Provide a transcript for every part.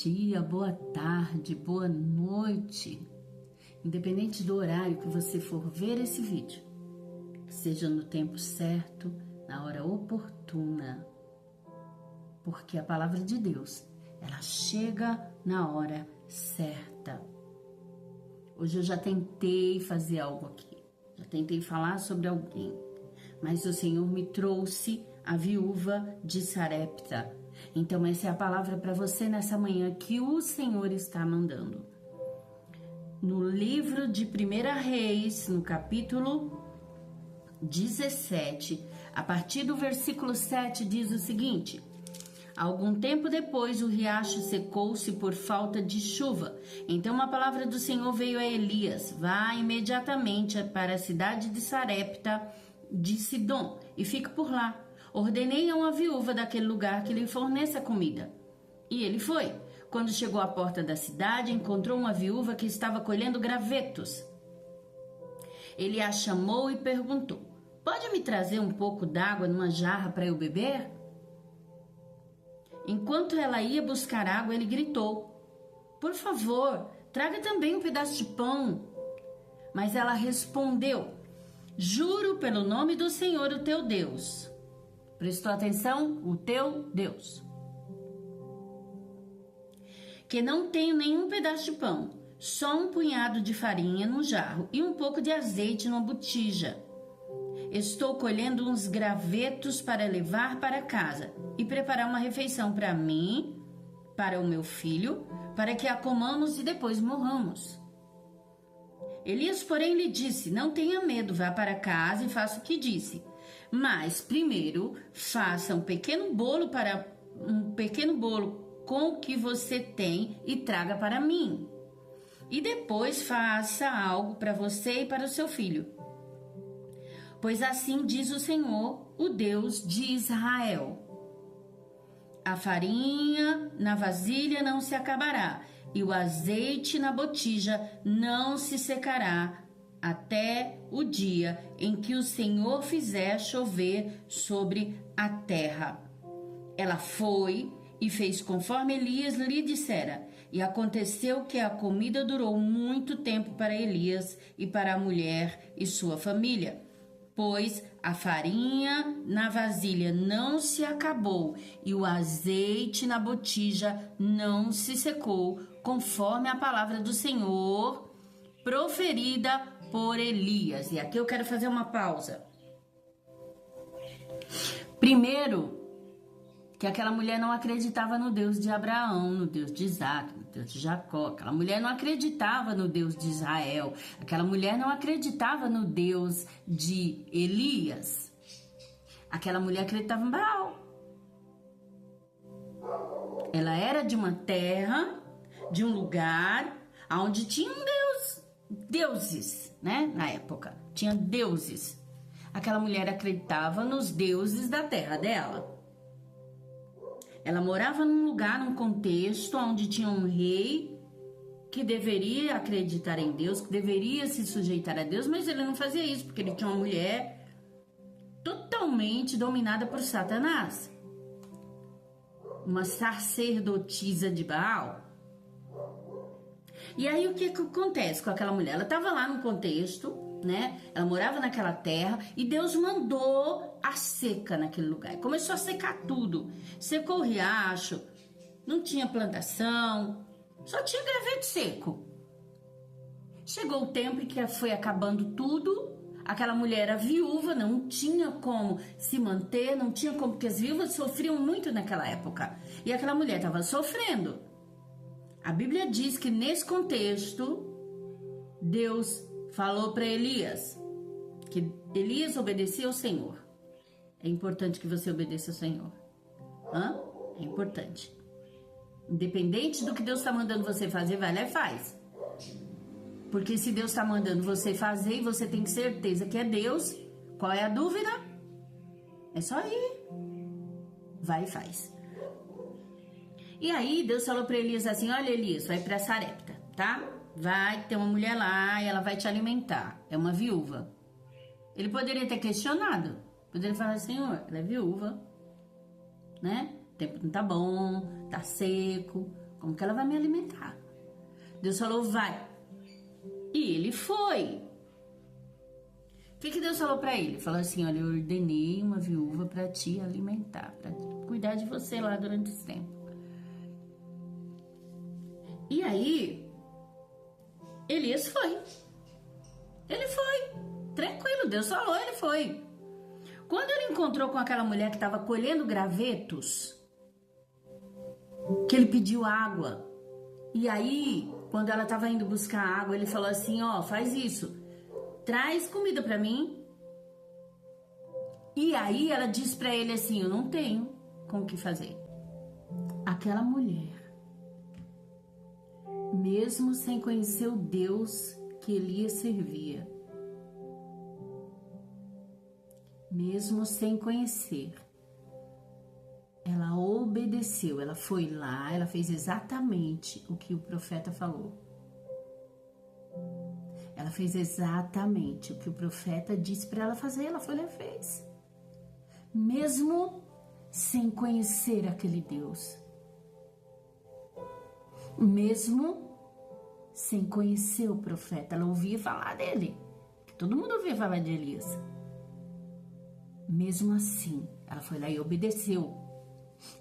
dia, boa tarde, boa noite. Independente do horário que você for ver esse vídeo, que seja no tempo certo, na hora oportuna, porque a palavra de Deus, ela chega na hora certa. Hoje eu já tentei fazer algo aqui, já tentei falar sobre alguém, mas o Senhor me trouxe a viúva de Sarepta. Então essa é a palavra para você nessa manhã que o Senhor está mandando. No livro de 1 Reis, no capítulo 17, a partir do versículo 7, diz o seguinte: algum tempo depois o riacho secou-se por falta de chuva. Então uma palavra do Senhor veio a Elias: vá imediatamente para a cidade de Sarepta de Sidom e fique por lá. Ordenei a uma viúva daquele lugar que lhe forneça comida. E ele foi. Quando chegou à porta da cidade, encontrou uma viúva que estava colhendo gravetos. Ele a chamou e perguntou: pode me trazer um pouco d'água numa jarra para eu beber? Enquanto ela ia buscar água, ele gritou: por favor, traga também um pedaço de pão. Mas ela respondeu: juro pelo nome do Senhor, o teu Deus. Prestou atenção? O teu Deus. Que não tenho nenhum pedaço de pão, só um punhado de farinha num jarro e um pouco de azeite numa botija. Estou colhendo uns gravetos para levar para casa e preparar uma refeição para mim, para o meu filho, para que a comamos e depois morramos. Elias, porém, lhe disse: não tenha medo, vá para casa e faça o que disse. Mas primeiro faça um pequeno bolo com o que você tem e traga para mim. E depois faça algo para você e para o seu filho. Pois assim diz o Senhor, o Deus de Israel: a farinha na vasilha não se acabará, e o azeite na botija não se secará, até o dia em que o Senhor fizer chover sobre a terra. Ela foi e fez conforme Elias lhe dissera, e aconteceu que a comida durou muito tempo para Elias e para a mulher e sua família, pois a farinha na vasilha não se acabou e o azeite na botija não se secou, conforme a palavra do Senhor proferida por Elias. E aqui eu quero fazer uma pausa. Primeiro, que aquela mulher não acreditava no Deus de Abraão, no Deus de Isaac, no Deus de Jacó. Aquela mulher não acreditava no Deus de Israel. Aquela mulher não acreditava no Deus de Elias. Aquela mulher acreditava em Baal. Ela era de uma terra, de um lugar onde tinha um deuses, né? Na época, tinha deuses. Aquela mulher acreditava nos deuses da terra dela. Ela morava num lugar, num contexto onde tinha um rei que deveria acreditar em Deus, que deveria se sujeitar a Deus, mas ele não fazia isso, porque ele tinha uma mulher totalmente dominada por Satanás. Uma sacerdotisa de Baal. E aí o que acontece com aquela mulher? Ela estava lá no contexto, né? Ela morava naquela terra e Deus mandou a seca naquele lugar. Começou a secar tudo. Secou o riacho, não tinha plantação, só tinha graveto seco. Chegou o tempo em que foi acabando tudo. Aquela mulher era viúva, não tinha como se manter, não tinha como, porque as viúvas sofriam muito naquela época. E aquela mulher estava sofrendo. A Bíblia diz que nesse contexto, Deus falou para Elias, que Elias obedecia ao Senhor. É importante que você obedeça ao Senhor. É importante. Independente do que Deus está mandando você fazer, vai lá e faz. Porque se Deus está mandando você fazer e você tem certeza que é Deus, qual é a dúvida? É só ir. Vai e faz. E aí Deus falou para Elias assim: olha, Elias, vai para Sarepta, tá? Vai ter uma mulher lá e ela vai te alimentar. É uma viúva. Ele poderia ter questionado. Poderia falar: Senhor, ela é viúva, né? O tempo não tá bom, tá seco. Como que ela vai me alimentar? Deus falou, vai. E ele foi. O que Deus falou para ele? Falou assim, olha, eu ordenei uma viúva para te alimentar, para cuidar de você lá durante esse tempo. E aí, Elias foi. Ele foi. Tranquilo, Deus falou, ele foi. Quando ele encontrou com aquela mulher que estava colhendo gravetos, que ele pediu água. E aí, quando ela estava indo buscar água, ele falou assim, ó, faz isso. Traz comida para mim. E aí ela disse para ele assim, eu não tenho com o que fazer. Aquela mulher, mesmo sem conhecer o Deus que Elias servia, mesmo sem conhecer, ela obedeceu, ela foi lá, ela fez exatamente o que o profeta falou. Ela fez exatamente o que o profeta disse para ela fazer, ela foi lá e fez. Mesmo sem conhecer aquele Deus. Mesmo sem conhecer o profeta, ela ouvia falar dele. Todo mundo ouvia falar de Elias. Mesmo assim, ela foi lá e obedeceu.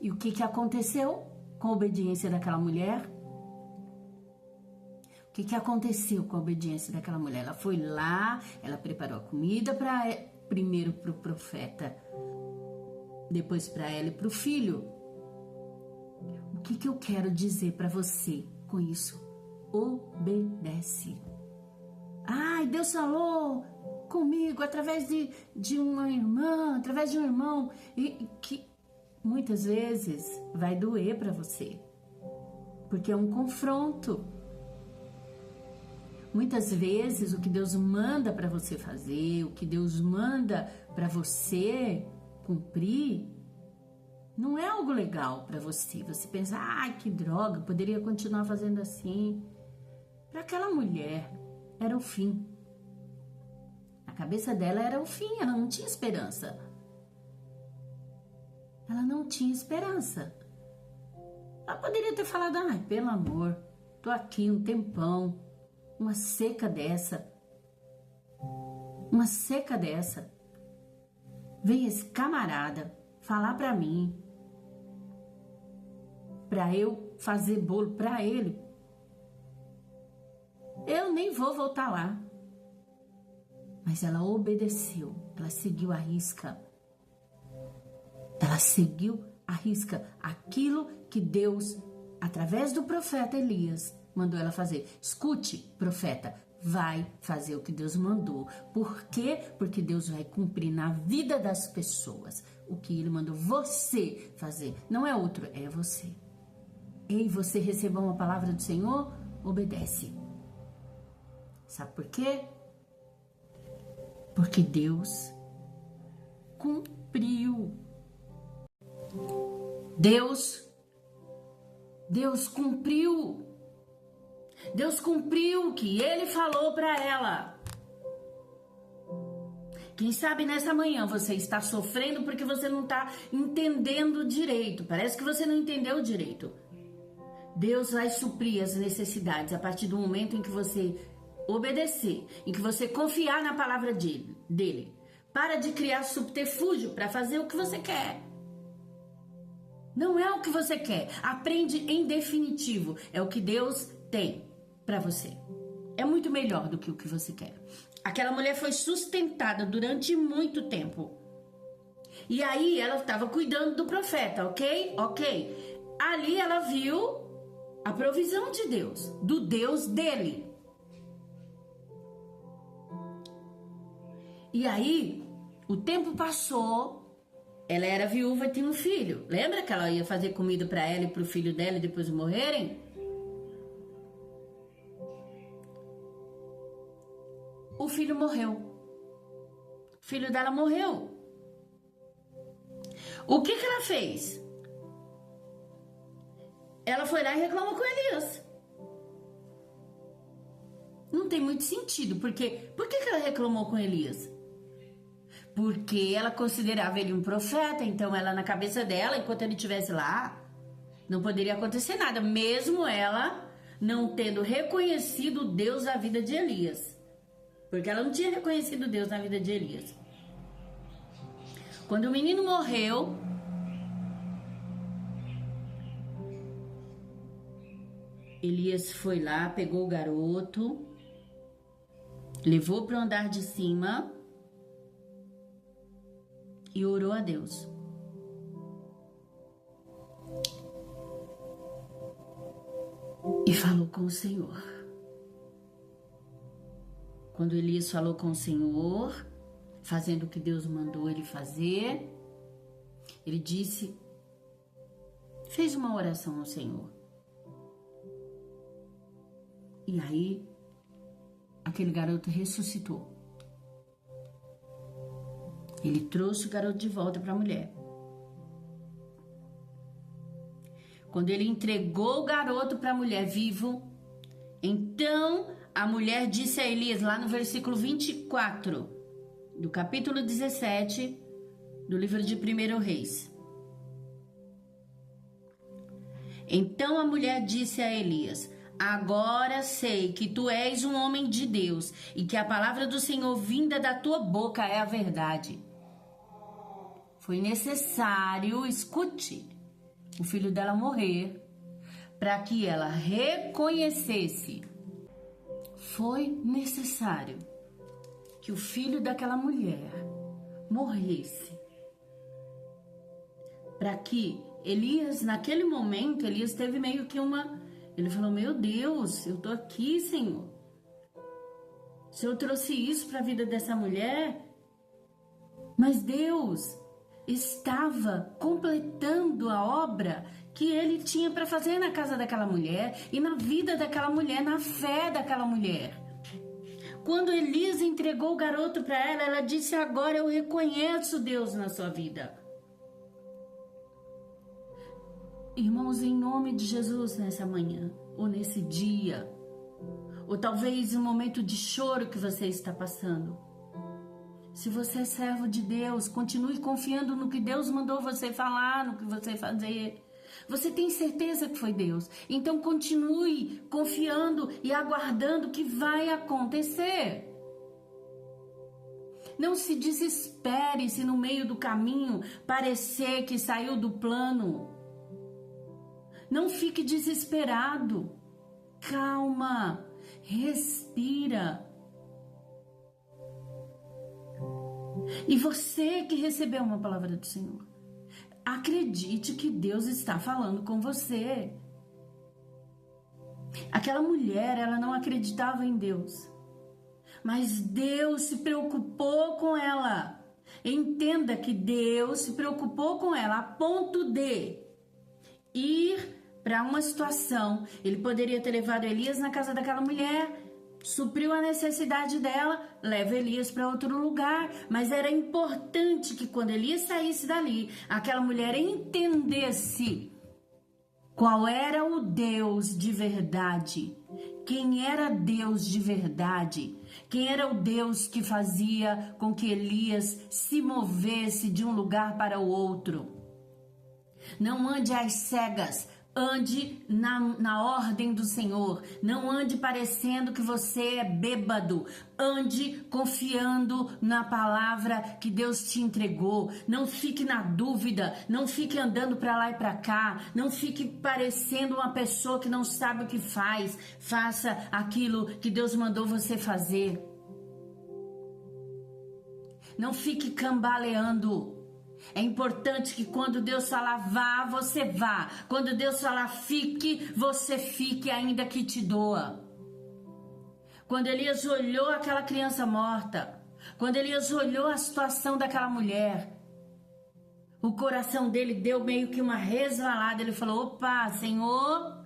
E o que aconteceu com a obediência daquela mulher? O que aconteceu com a obediência daquela mulher? Ela foi lá, ela preparou a comida primeiro para o profeta, depois para ela e para o filho. O que eu quero dizer para você com isso? Obedece. Ai, Deus falou comigo através de uma irmã, através de um irmão, e que muitas vezes vai doer para você, porque é um confronto. Muitas vezes o que Deus manda para você fazer, o que Deus manda para você cumprir, não é algo legal para você. Você pensa, ai, que droga, poderia continuar fazendo assim. Para aquela mulher, era o fim. A cabeça dela era o fim, ela não tinha esperança. Ela não tinha esperança. Ela poderia ter falado, ai, pelo amor, tô aqui um tempão, uma seca dessa, vem esse camarada falar pra mim, pra eu fazer bolo pra ele, eu nem vou voltar lá. Mas ela obedeceu, ela seguiu à risca. Ela seguiu à risca aquilo que Deus, através do profeta Elias, mandou ela fazer. Escute, profeta, vai fazer o que Deus mandou. Por quê? Porque Deus vai cumprir na vida das pessoas o que Ele mandou você fazer. Não é outro, é você. Ei, você recebeu uma palavra do Senhor? Obedece. Sabe por quê? Porque Deus cumpriu. Deus cumpriu. Deus cumpriu o que Ele falou para ela. Quem sabe nessa manhã você está sofrendo porque você não está entendendo direito. Parece que você não entendeu direito. Deus vai suprir as necessidades a partir do momento em que você obedecer, em que você confiar na palavra dele. Para de criar subterfúgio para fazer o que você quer. Não é o que você quer. Aprende em definitivo. É o que Deus tem para você. É muito melhor do que o que você quer. Aquela mulher foi sustentada durante muito tempo. E aí ela estava cuidando do profeta, ok? Ok. Ali ela viu a provisão de Deus, do Deus dele. E aí, o tempo passou, ela era viúva e tinha um filho. Lembra que ela ia fazer comida para ela e para o filho dela e depois morrerem? O filho morreu. O filho dela morreu. O que ela fez? Ela foi lá e reclamou com Elias. Não tem muito sentido, porque por que ela reclamou com Elias? Porque ela considerava ele um profeta, então ela na cabeça dela, enquanto ele estivesse lá, Não poderia acontecer nada, mesmo ela não tendo reconhecido Deus na vida de Elias. Porque ela não tinha reconhecido Deus na vida de Elias. Quando o menino morreu, Elias foi lá, pegou o garoto, levou para o andar de cima e orou a Deus. E falou com o Senhor. Quando Elias falou com o Senhor, fazendo o que Deus mandou ele fazer, ele fez uma oração ao Senhor. E aí, aquele garoto ressuscitou. Ele trouxe o garoto de volta para a mulher. Quando ele entregou o garoto para a mulher vivo, então a mulher disse a Elias, lá no versículo 24, do capítulo 17, do livro de 1 Reis. Então a mulher disse a Elias: agora sei que tu és um homem de Deus e que a palavra do Senhor vinda da tua boca é a verdade. Foi necessário, escute, o filho dela morrer para que ela reconhecesse. Foi necessário que o filho daquela mulher morresse para que Elias, naquele momento, Elias teve meio que ele falou: meu Deus, eu tô aqui, Senhor. Se eu trouxe isso para a vida dessa mulher, mas Deus estava completando a obra que ele tinha para fazer na casa daquela mulher e na vida daquela mulher, na fé daquela mulher. Quando Elias entregou o garoto para ela, ela disse: agora eu reconheço Deus na sua vida. Irmãos, em nome de Jesus, nessa manhã, ou nesse dia, ou talvez um momento de choro que você está passando, se você é servo de Deus, continue confiando no que Deus mandou você falar, no que você fazer. Você tem certeza que foi Deus, então continue confiando e aguardando que vai acontecer. Não se desespere se no meio do caminho parecer que saiu do plano. Não fique desesperado. Calma, respira. E você que recebeu uma palavra do Senhor, acredite que Deus está falando com você. Aquela mulher, ela não acreditava em Deus, mas Deus se preocupou com ela. Entenda que Deus se preocupou com ela a ponto de ir para uma situação. Ele poderia ter levado Elias na casa daquela mulher, supriu a necessidade dela, leva Elias para outro lugar, mas era importante que quando Elias saísse dali, aquela mulher entendesse qual era o Deus de verdade, quem era Deus de verdade, quem era o Deus que fazia com que Elias se movesse de um lugar para o outro. Não ande às cegas, ande na ordem do Senhor. Não ande parecendo que você é bêbado. Ande confiando na palavra que Deus te entregou. Não fique na dúvida. Não fique andando para lá e para cá. Não fique parecendo uma pessoa que não sabe o que faz. Faça aquilo que Deus mandou você fazer. Não fique cambaleando. É importante que quando Deus falar vá, você vá. Quando Deus falar fique, você fique, ainda que te doa. Quando Elias olhou aquela criança morta, quando Elias olhou a situação daquela mulher, o coração dele deu meio que uma resvalada. Ele falou: opa, Senhor.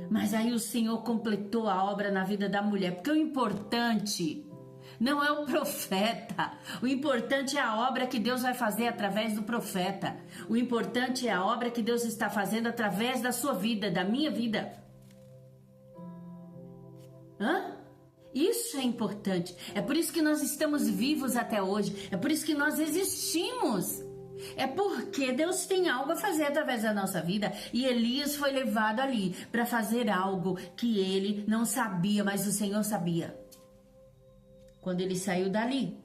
Mas aí o Senhor completou a obra na vida da mulher, porque o importante não é o profeta. O importante é a obra que Deus vai fazer através do profeta. O importante é a obra que Deus está fazendo através da sua vida, da minha vida. Isso é importante. É por isso que nós estamos vivos até hoje. É por isso que nós existimos. É porque Deus tem algo a fazer através da nossa vida. E Elias foi levado ali para fazer algo que ele não sabia, mas o Senhor sabia. Quando ele saiu dali,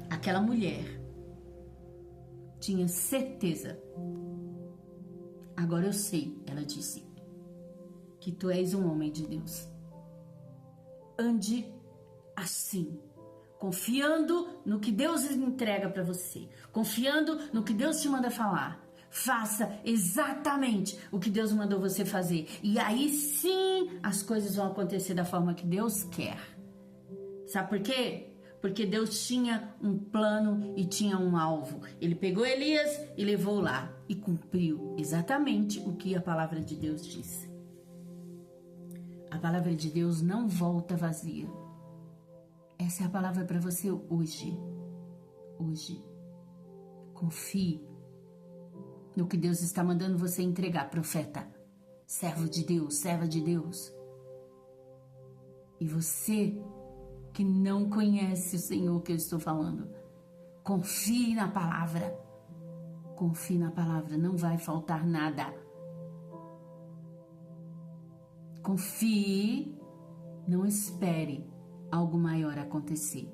aquela mulher tinha certeza. Agora eu sei, ela disse, que tu és um homem de Deus. Ande assim, confiando no que Deus entrega para você, confiando no que Deus te manda falar. Faça exatamente o que Deus mandou você fazer. E aí sim as coisas vão acontecer da forma que Deus quer. Sabe por quê? Porque Deus tinha um plano e tinha um alvo. Ele pegou Elias e levou lá e cumpriu exatamente o que a palavra de Deus disse. A palavra de Deus não volta vazia. Essa é a palavra para você hoje. Hoje. Confie no que Deus está mandando você entregar, profeta, servo de Deus, serva de Deus. E você que não conhece o Senhor que eu estou falando, confie na palavra. Confie na palavra, não vai faltar nada. Confie, não espere algo maior acontecer.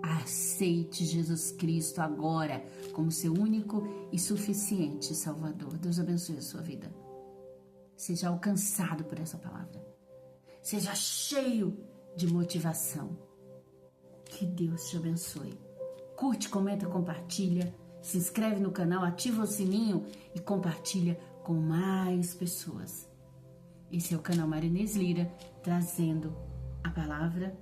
Aceite Jesus Cristo agora como seu único e suficiente Salvador. Deus abençoe a sua vida. Seja alcançado por essa palavra. Seja cheio de motivação. Que Deus te abençoe. Curte, comenta, compartilha. Se inscreve no canal, ativa o sininho e compartilha com mais pessoas. Esse é o canal Marinês Lira, trazendo a palavra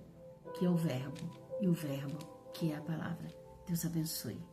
que é o verbo e o verbo que é a palavra. Deus abençoe.